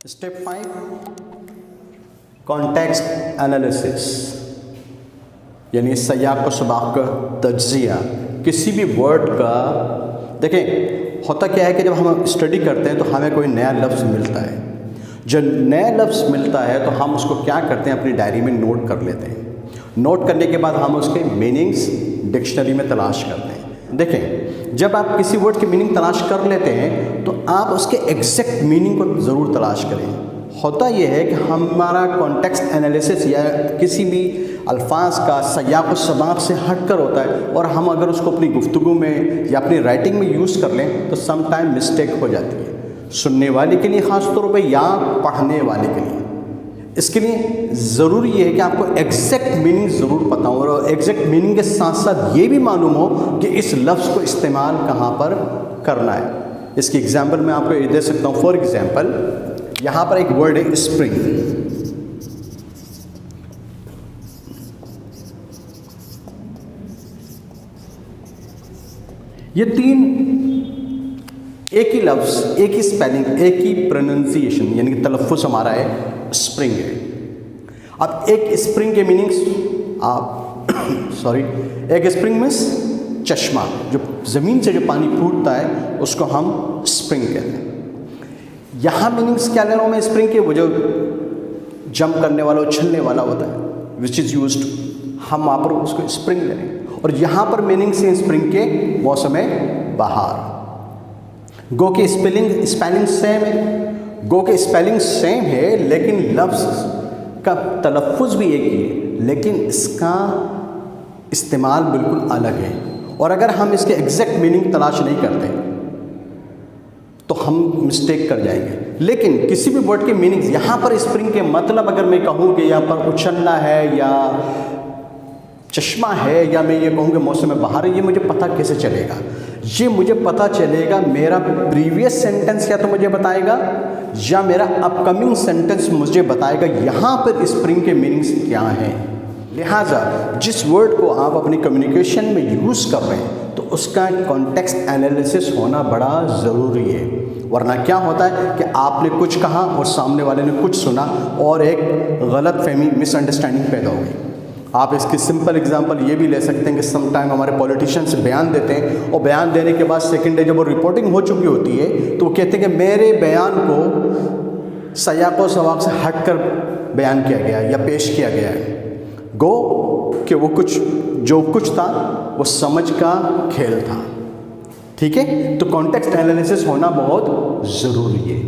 Step 5 context analysis यानी सयाक़ व सबाक़ का तज्ज़िया। किसी भी वर्ड का देखें, होता क्या है कि जब हम स्टडी करते हैं तो हमें कोई नया लफ्ज़ मिलता है। जब नया लफ्ज़ मिलता है तो हम उसको क्या करते हैं, अपनी डायरी में नोट कर लेते हैं। नोट करने के बाद हम उसके मीनिंग्स डिक्शनरी में तलाश करते हैं। देखें, जब आप किसी वर्ड की मीनिंग तलाश कर लेते हैं तो आप उसके एग्जैक्ट मीनिंग को ज़रूर तलाश करें। होता यह है कि हमारा कॉन्टेक्स्ट एनालिसिस या किसी भी अल्फाज का सयाक़ व सबाक़ से हट कर होता है, और हम अगर उसको अपनी गुफ्तगू में या अपनी राइटिंग में यूज़ कर लें तो सम टाइम मिस्टेक हो जाती है, सुनने वाले के लिए ख़ास तौर पर या पढ़ने वाले के लिए। इसके लिए ज़रूरी है कि आपको एग्जैक्ट मीनिंग ज़रूर पता हो, और एग्जैक्ट मीनिंग के साथ साथ ये भी मालूम हो कि इस लफ्ज़ को इस्तेमाल कहाँ पर करना है। इसकी एग्जांपल मैं आपको दे सकता हूँ। फॉर एग्जांपल, यहाँ पर एक वर्ड है स्प्रिंग। ये तीन एक ही लफ्ज़, एक ही स्पेलिंग, एक ही प्रोनाउंसिएशन यानी कि तलफ़्फ़ुज़ हमारा है स्प्रिंग है। अब एक स्प्रिंग के मीनिंग्स आप एक स्प्रिंग मीन्स चश्मा, जो ज़मीन से जो पानी फूटता है उसको हम स्प्रिंग कहते हैं। यहाँ मीनिंग्स क्या ले रहा हूँ मैं स्प्रिंग के, वो जो जंप करने वाला, उछलने वाला होता है, विच इज़ यूज्ड, हम वहाँ पर उसको स्प्रिंग ले रहे हैं। और यहाँ पर मीनिंग्स हैं स्प्रिंग के मौसम बहार। गो की स्पेलिंग सेम है, गो के स्पेलिंग सेम है, लेकिन लफ्ज़ का तलफ़्फ़ुज़ भी एक ही है, लेकिन इसका इस्तेमाल बिल्कुल अलग है। और अगर हम इसके एग्जैक्ट मीनिंग तलाश नहीं करते तो हम मिस्टेक कर जाएंगे। लेकिन किसी भी वर्ड के मीनिंग्स, यहाँ पर स्प्रिंग के मतलब अगर मैं कहूँ कि यहाँ पर उछलना है या चश्मा है, या मैं ये कहूँ कि मौसम बहार है, ये मुझे पता कैसे चलेगा? ये मुझे पता चलेगा, मेरा प्रीवियस सेंटेंस या तो मुझे बताएगा या मेरा अपकमिंग सेंटेंस मुझे बताएगा यहाँ पर स्प्रिंग के मीनिंग्स क्या हैं। लिहाजा जिस वर्ड को आप अपनी कम्युनिकेशन में यूज़ कर रहे हैं तो उसका कॉन्टेक्स्ट एनालिसिस होना बड़ा ज़रूरी है, वरना क्या होता है कि आपने कुछ कहा और सामने वाले ने कुछ सुना और एक गलतफहमी, मिसअंडरस्टैंडिंग पैदा हो गई। आप इसकी सिंपल एग्जांपल ये भी ले सकते हैं कि सम टाइम हमारे पॉलिटिशियंस बयान देते हैं, और बयान देने के बाद सेकंड डे जब वो रिपोर्टिंग हो चुकी होती है तो वो कहते हैं कि मेरे बयान को सयाक़ व सबाक़ से हट कर बयान किया गया या पेश किया गया है। गो कि वो जो कुछ था वो समझ का खेल था। ठीक है, तो कॉन्टेक्स्ट एनालिसिस होना बहुत ज़रूरी है।